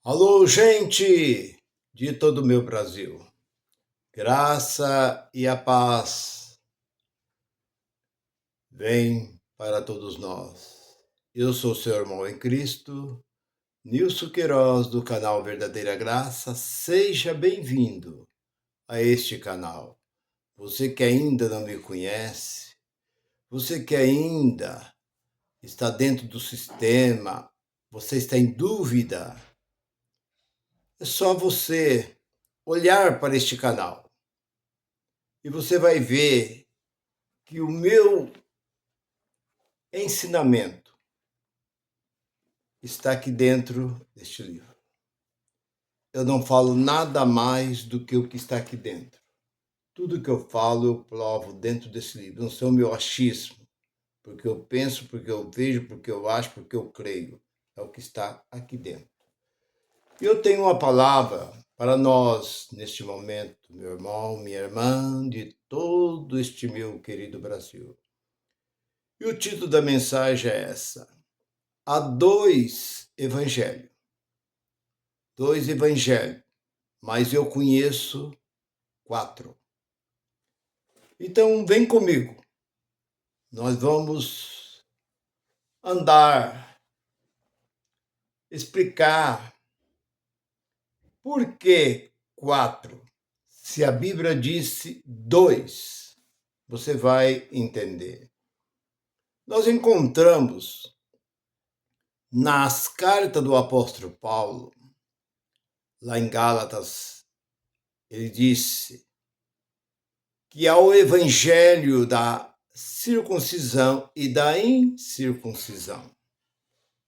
Alô, gente de todo o meu Brasil. Graça e a paz vem para todos nós. Eu sou seu irmão em Cristo, Nilson Queiroz, do canal Verdadeira Graça. Seja bem-vindo a este canal. Você que ainda não me conhece, você que ainda está dentro do sistema, você está em dúvida, é só você olhar para este canal e você vai ver que o meu ensinamento está aqui dentro deste livro. Eu não falo nada mais do que o que está aqui dentro. Tudo que eu falo, eu provo dentro desse livro. Não sou o meu achismo, porque eu penso, porque eu vejo, porque eu acho, porque eu creio. É o que está aqui dentro. E eu tenho uma palavra para nós, neste momento, meu irmão, minha irmã, de todo este meu querido Brasil. E o título da mensagem é essa: há dois evangelhos, mas eu conheço 4. Então, vem comigo. Nós vamos andar, explicar por que 4. Se a Bíblia disse 2, você vai entender. Nós encontramos nas cartas do apóstolo Paulo, lá em Gálatas, ele disse que há o evangelho da circuncisão e da incircuncisão.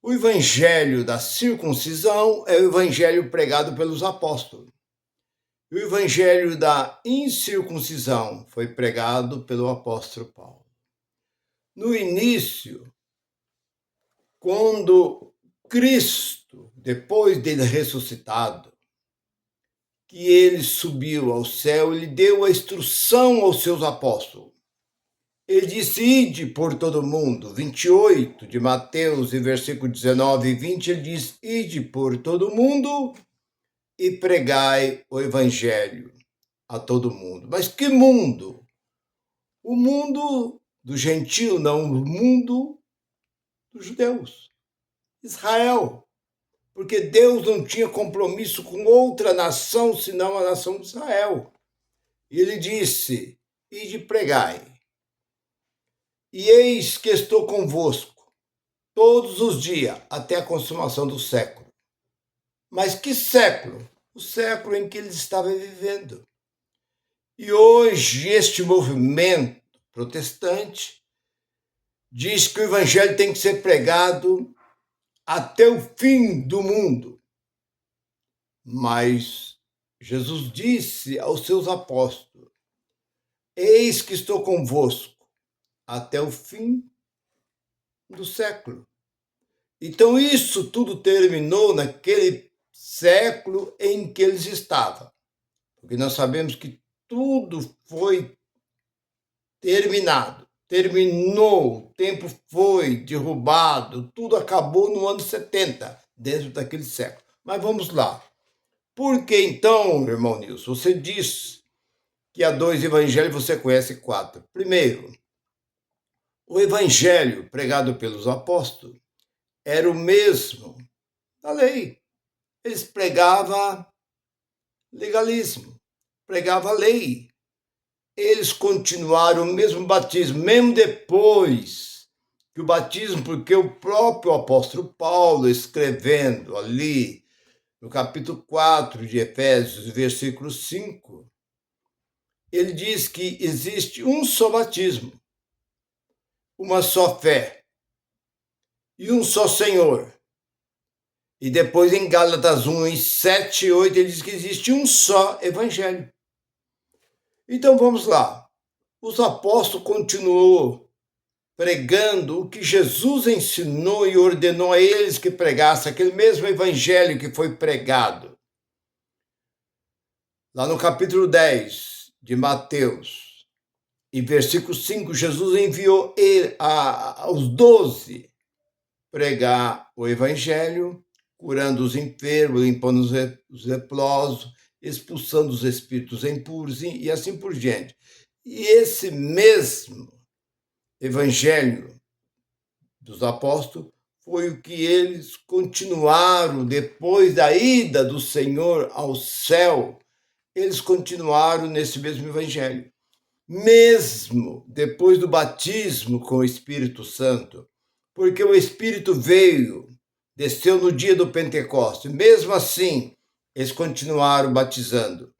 O evangelho da circuncisão é o evangelho pregado pelos apóstolos. O evangelho da incircuncisão foi pregado pelo apóstolo Paulo. No início, quando Cristo, depois dele ressuscitado, que ele subiu ao céu, ele deu a instrução aos seus apóstolos. Ele disse: ide por todo mundo. 28 de Mateus, e versículo 19 e 20, ele diz: ide por todo mundo e pregai o evangelho a todo mundo. Mas que mundo? O mundo do gentio, não, o mundo dos judeus. Israel. Porque Deus não tinha compromisso com outra nação, senão a nação de Israel. E ele disse: ide pregai. E eis que estou convosco todos os dias, até a consumação do século. Mas que século? O século em que eles estavam vivendo. E hoje este movimento protestante diz que o evangelho tem que ser pregado até o fim do mundo. Mas Jesus disse aos seus apóstolos: eis que estou convosco até o fim do século. Então isso tudo terminou naquele século em que eles estavam. Porque nós sabemos que tudo foi terminado. Terminou, o tempo foi derrubado, tudo acabou no ano 70, dentro daquele século. Mas vamos lá. Por que então, irmão Nilson, você diz que há 2 evangelhos, você conhece 4? Primeiro, o evangelho pregado pelos apóstolos era o mesmo da lei. Eles pregavam legalismo, pregavam a lei. Eles continuaram o mesmo batismo, mesmo depois que o batismo, porque o próprio apóstolo Paulo, escrevendo ali no capítulo 4 de Efésios, versículo 5, ele diz que existe um só batismo, uma só fé e um só Senhor. E depois em Gálatas 1, 7 e 8, ele diz que existe um só evangelho. Então vamos lá. Os apóstolos continuou pregando o que Jesus ensinou e ordenou a eles que pregassem, aquele mesmo evangelho que foi pregado. Lá no capítulo 10 de Mateus, e versículo 5, Jesus enviou aos 12 pregar o evangelho curando os enfermos, limpando os leprosos, expulsando os espíritos impuros e assim por diante. E esse mesmo evangelho dos apóstolos foi o que eles continuaram depois da ida do Senhor ao céu. Eles continuaram nesse mesmo evangelho. Mesmo depois do batismo com o Espírito Santo, porque o Espírito veio, desceu no dia do Pentecostes. Mesmo assim, eles continuaram batizando.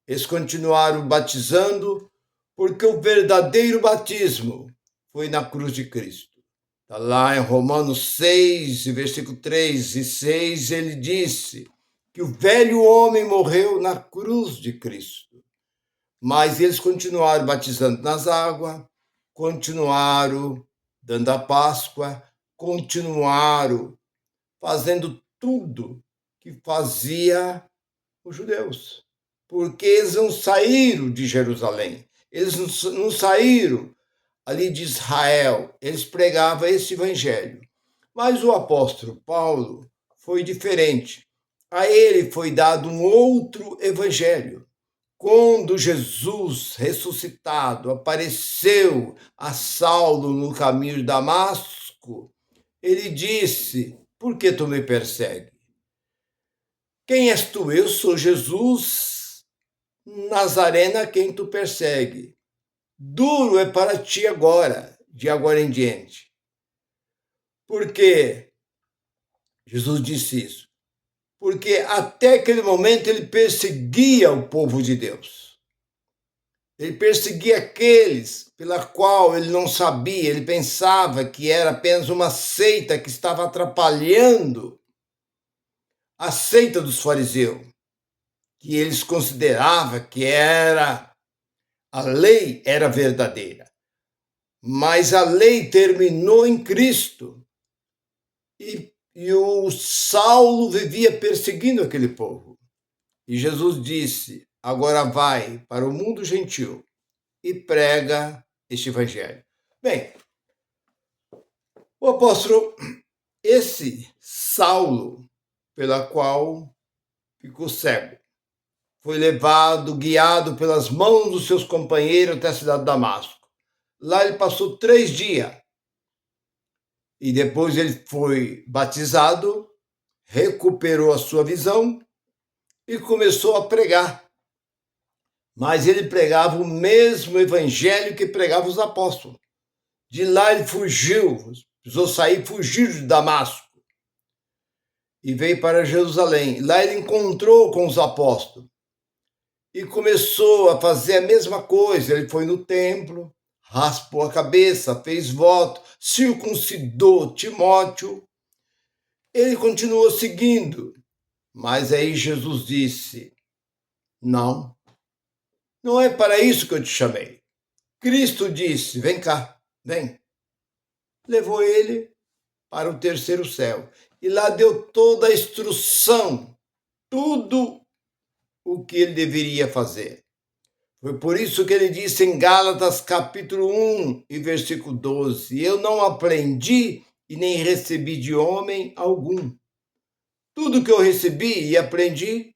Eles continuaram batizando porque o verdadeiro batismo foi na cruz de Cristo. Está lá em Romanos 6, versículo 3 e 6, ele disse que o velho homem morreu na cruz de Cristo. Mas eles continuaram batizando nas águas, continuaram dando a Páscoa, continuaram fazendo tudo que fazia os judeus. Porque eles não saíram de Jerusalém, eles não saíram ali de Israel, eles pregavam esse evangelho. Mas o apóstolo Paulo foi diferente. A ele foi dado um outro evangelho. Quando Jesus ressuscitado apareceu a Saulo no caminho de Damasco, ele disse: por que tu me persegues? Quem és tu? Eu sou Jesus Nazareno a quem tu persegue. Duro é para ti agora, de agora em diante. Porque Jesus disse isso? Porque até aquele momento ele perseguia o povo de Deus. Ele perseguia aqueles pela qual ele não sabia, ele pensava que era apenas uma seita que estava atrapalhando a seita dos fariseus, que eles consideravam que a lei era verdadeira. Mas a lei terminou em Cristo. E o Saulo vivia perseguindo aquele povo. E Jesus disse: agora vai para o mundo gentil e prega este evangelho. Bem, o apóstolo, esse Saulo, pela qual ficou cego, foi levado, guiado pelas mãos dos seus companheiros até a cidade de Damasco. Lá ele passou 3 dias. E depois ele foi batizado, recuperou a sua visão e começou a pregar. Mas ele pregava o mesmo evangelho que pregavam os apóstolos. De lá ele fugiu, precisou sair, fugir de Damasco. E veio para Jerusalém. Lá ele encontrou com os apóstolos. E começou a fazer a mesma coisa. Ele foi no templo, raspou a cabeça, fez voto, circuncidou Timóteo. Ele continuou seguindo. Mas aí Jesus disse: não é para isso que eu te chamei. Cristo disse: vem cá, vem. Levou ele para o terceiro céu. E lá deu toda a instrução, tudo o que ele deveria fazer. Foi por isso que ele disse em Gálatas capítulo 1 e versículo 12: eu não aprendi e nem recebi de homem algum. Tudo que eu recebi e aprendi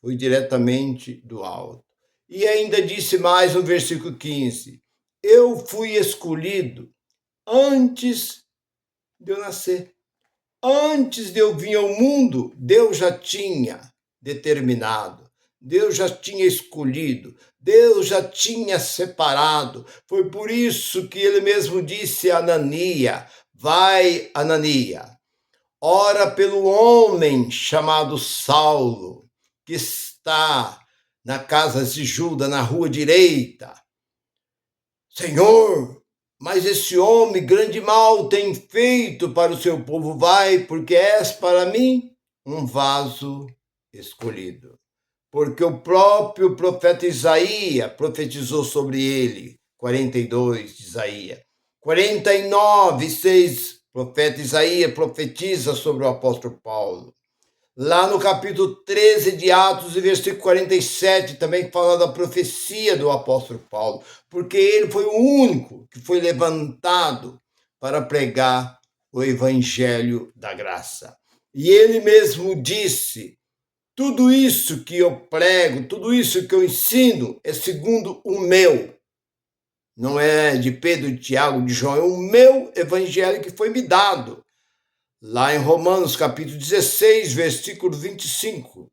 foi diretamente do alto. E ainda disse mais no versículo 15: eu fui escolhido antes de eu nascer. Antes de eu vir ao mundo, Deus já tinha determinado, Deus já tinha escolhido, Deus já tinha separado. Foi por isso que ele mesmo disse a Anania: vai, Anania, ora pelo homem chamado Saulo, que está na casa de Judas, na rua direita. Senhor, mas esse homem grande mal tem feito para o seu povo. Vai, porque és para mim um vaso escolhido. Porque o próprio profeta Isaías profetizou sobre ele, 42 de Isaías. 49, 6, profeta Isaías profetiza sobre o apóstolo Paulo. Lá no capítulo 13 de Atos, versículo 47, também fala da profecia do apóstolo Paulo, porque ele foi o único que foi levantado para pregar o evangelho da graça. E ele mesmo disse: tudo isso que eu prego, tudo isso que eu ensino é segundo o meu. Não é de Pedro, de Tiago, de João, é o meu evangelho que foi me dado. Lá em Romanos capítulo 16, versículo 25.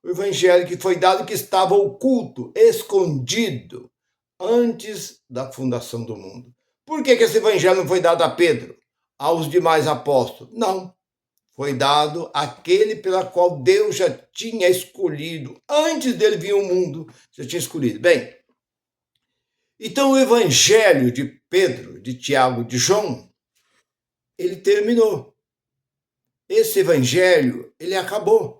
O evangelho que foi dado, que estava oculto, escondido, antes da fundação do mundo. Por que esse evangelho não foi dado a Pedro, aos demais apóstolos? Não. Foi dado àquele pela qual Deus já tinha escolhido, antes dele vir ao mundo, já tinha escolhido. Bem, então o evangelho de Pedro, de Tiago, de João, ele terminou. Esse evangelho, ele acabou.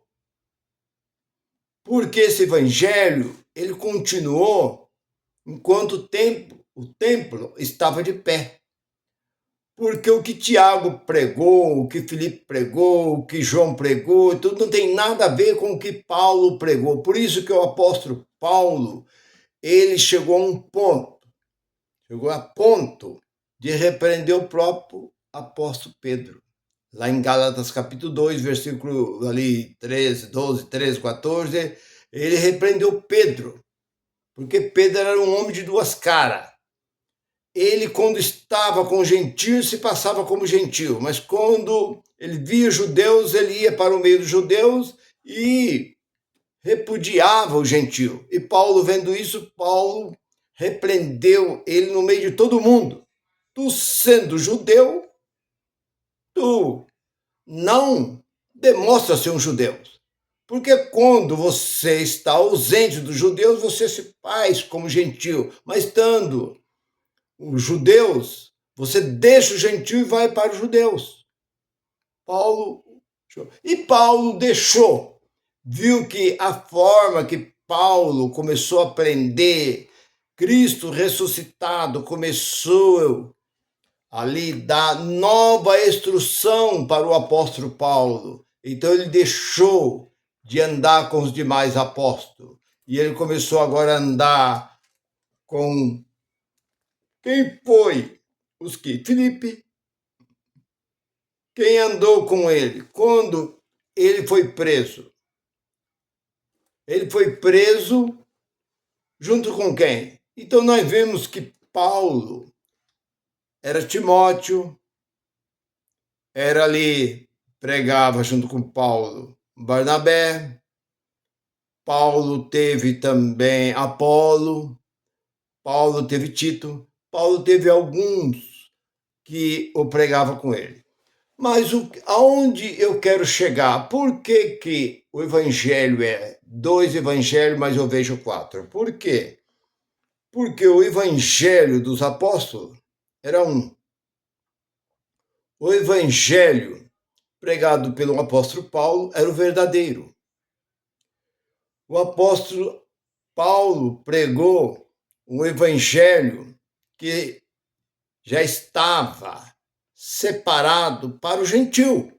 Porque esse evangelho, ele continuou enquanto o templo estava de pé. Porque o que Tiago pregou, o que Filipe pregou, o que João pregou, tudo não tem nada a ver com o que Paulo pregou. Por isso que o apóstolo Paulo, ele chegou a ponto de repreender o próprio apóstolo Pedro. Lá em Gálatas capítulo 2, versículo ali 13, 12, 13, 14, ele repreendeu Pedro, porque Pedro era um homem de duas caras. Ele, quando estava com gentios, se passava como gentio, mas quando ele via judeus, ele ia para o meio dos judeus e repudiava o gentio. E Paulo, vendo isso, Paulo repreendeu ele no meio de todo mundo. Tu, sendo judeu, tu não demonstra ser um judeu. Porque quando você está ausente dos judeus, você se faz como gentio. Mas estando os judeus, você deixa o gentio e vai para os judeus. Paulo deixou, viu que a forma que Paulo começou a aprender, Cristo ressuscitado começou ali dar nova instrução para o apóstolo Paulo. Então ele deixou de andar com os demais apóstolos e ele começou agora a andar com quem foi? Os que? Filipe. Quem andou com ele? Quando ele foi preso? Ele foi preso junto com quem? Então nós vemos que Paulo era Timóteo, era ali, pregava junto com Paulo, Barnabé. Paulo teve também Apolo, Paulo teve Tito, Paulo teve alguns que o pregavam com ele. Mas aonde eu quero chegar? Por que o evangelho é 2 evangelhos, mas eu vejo 4? Por quê? Porque o evangelho dos apóstolos era um. O evangelho pregado pelo apóstolo Paulo era o verdadeiro. O apóstolo Paulo pregou um evangelho que já estava separado para o gentil.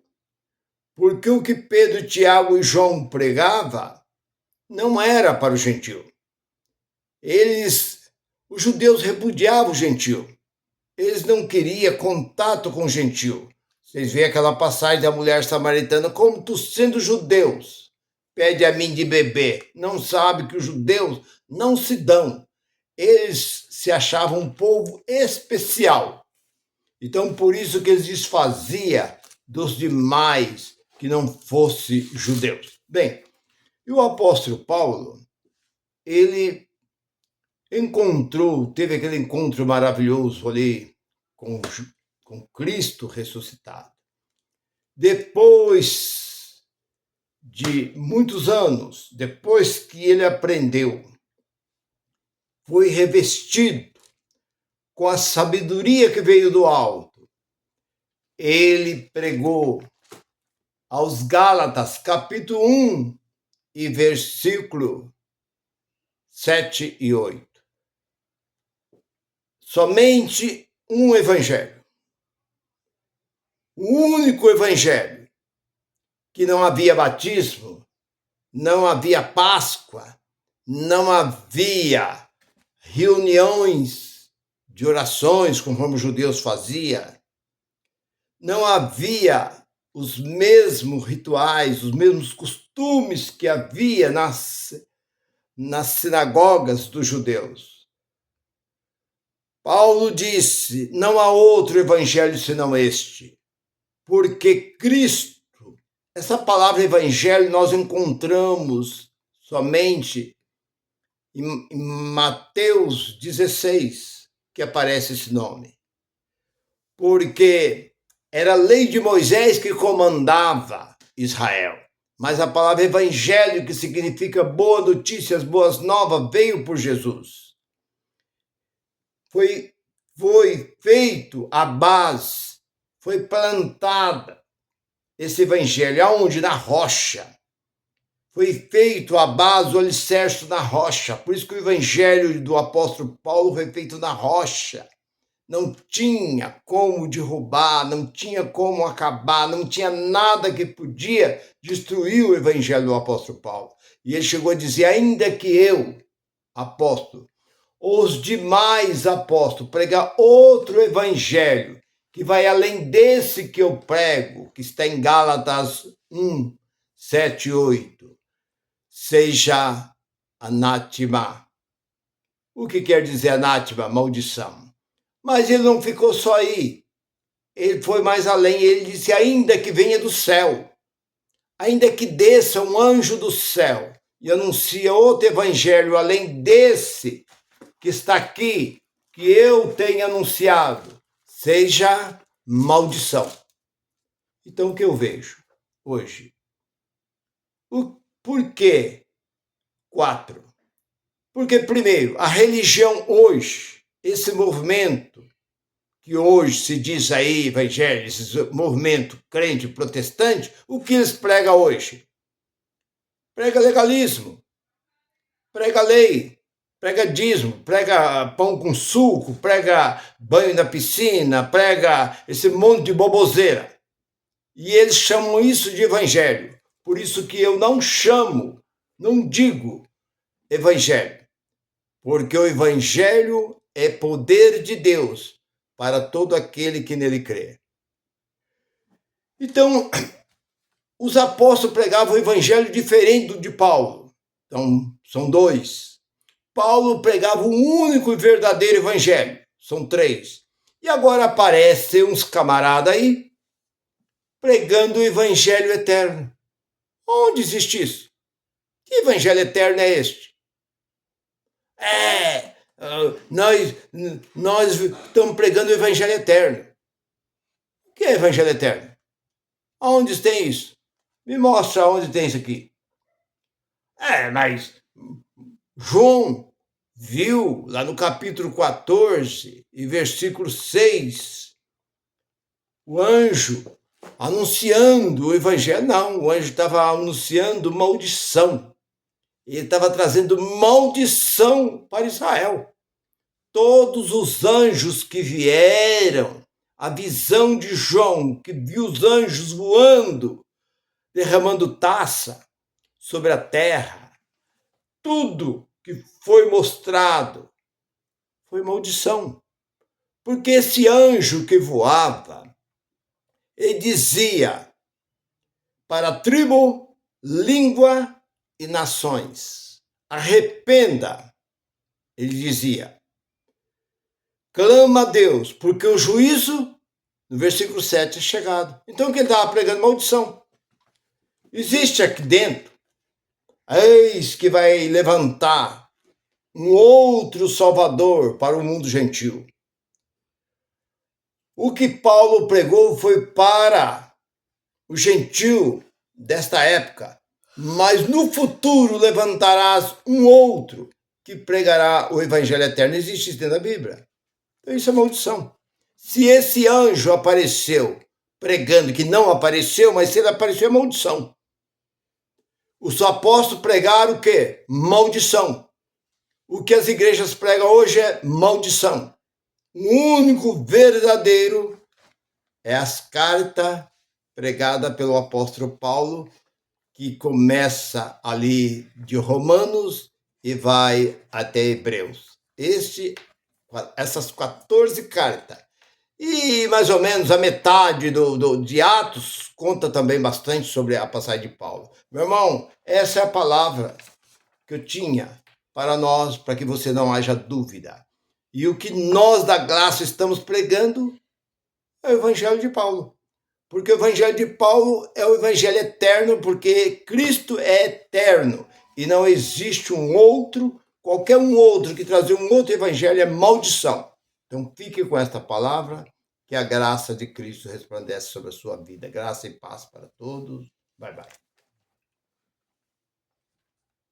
Porque o que Pedro, Tiago e João pregava não era para o gentil. Os judeus repudiavam o gentil. Eles não queriam contato com o gentil. Vocês veem aquela passagem da mulher samaritana, como tu sendo judeus, pede a mim de beber. Não sabe que os judeus não se dão. Eles se achavam um povo especial. Então, por isso que eles desfaziam dos demais que não fossem judeus. Bem, e o apóstolo Paulo, ele teve aquele encontro maravilhoso ali com Cristo ressuscitado. Depois de muitos anos, depois que ele aprendeu, foi revestido com a sabedoria que veio do alto. Ele pregou aos Gálatas, capítulo 1 e versículo 7 e 8. Somente um evangelho. O único evangelho que não havia batismo, não havia Páscoa, não havia reuniões de orações, conforme os judeus faziam, não havia os mesmos rituais, os mesmos costumes que havia nas sinagogas dos judeus. Paulo disse: não há outro evangelho senão este, porque Cristo, essa palavra evangelho nós encontramos somente em Mateus 16, que aparece esse nome. Porque era a lei de Moisés que comandava Israel. Mas a palavra evangelho, que significa boa notícia, as boas novas, veio por Jesus. Foi feito a base, foi plantada esse evangelho. Aonde? Na rocha. Foi feito a base, o alicerce na rocha. Por isso que o evangelho do apóstolo Paulo foi feito na rocha. Não tinha como derrubar, não tinha como acabar, não tinha nada que podia destruir o evangelho do apóstolo Paulo. E ele chegou a dizer: ainda que eu, apóstolo, os demais apóstolos, pregar outro evangelho, que vai além desse que eu prego, que está em Gálatas 1, 7 e 8, seja anátema. O que quer dizer anátema? Maldição. Mas ele não ficou só aí. Ele foi mais além. Ele disse: ainda que venha do céu, ainda que desça um anjo do céu e anuncia outro evangelho além desse que está aqui, que eu tenho anunciado, seja maldição. Então, o que eu vejo hoje? Por quê? 4. Porque, primeiro, a religião hoje, esse movimento que hoje se diz aí evangelho, esse movimento crente protestante, o que eles pregam hoje? Prega legalismo, prega lei, prega dízimo, prega pão com suco, prega banho na piscina, prega esse monte de boboseira. E eles chamam isso de evangelho. Por isso que eu não chamo, não digo evangelho. Porque o evangelho é poder de Deus para todo aquele que nele crê. Então, os apóstolos pregavam o evangelho diferente do de Paulo. Então, são 2. Paulo pregava o único e verdadeiro evangelho. São 3. E agora aparecem uns camaradas aí pregando o evangelho eterno. Onde existe isso? Que evangelho eterno é este? Nós estamos pregando o evangelho eterno. O que é evangelho eterno? Onde tem isso? Me mostra onde tem isso aqui. Mas João viu lá no capítulo 14 e versículo 6, o anjo anunciando o evangelho. Não, o anjo estava anunciando maldição. Ele estava trazendo maldição para Israel. Todos os anjos que vieram, a visão de João, que viu os anjos voando, derramando taça sobre a terra, tudo que foi mostrado foi maldição. Porque esse anjo que voava, ele dizia para a tribo, língua e nações: arrependa, ele dizia, clama a Deus, porque o juízo, no versículo 7, é chegado. Então, o que ele estava pregando? Maldição. Existe aqui dentro, eis que vai levantar um outro Salvador para o mundo gentil. O que Paulo pregou foi para o gentil desta época, mas no futuro levantarás um outro que pregará o evangelho eterno. Existe isso dentro da Bíblia. Então isso é maldição. Se esse anjo apareceu pregando, que não apareceu, mas se ele apareceu, é maldição. Os apóstolos pregaram o quê? Maldição. O que as igrejas pregam hoje é maldição. O único verdadeiro é as cartas pregadas pelo apóstolo Paulo, que começa ali de Romanos e vai até Hebreus. Essas 14 cartas. E mais ou menos a metade de Atos conta também bastante sobre a passagem de Paulo. Meu irmão, essa é a palavra que eu tinha para nós, para que você não haja dúvida. E o que nós da graça estamos pregando é o Evangelho de Paulo. Porque o Evangelho de Paulo é o Evangelho eterno, porque Cristo é eterno. E não existe um outro, qualquer um outro que trazer um outro Evangelho é maldição. Então fique com esta palavra, que a graça de Cristo resplandece sobre a sua vida. Graça e paz para todos. Bye, bye.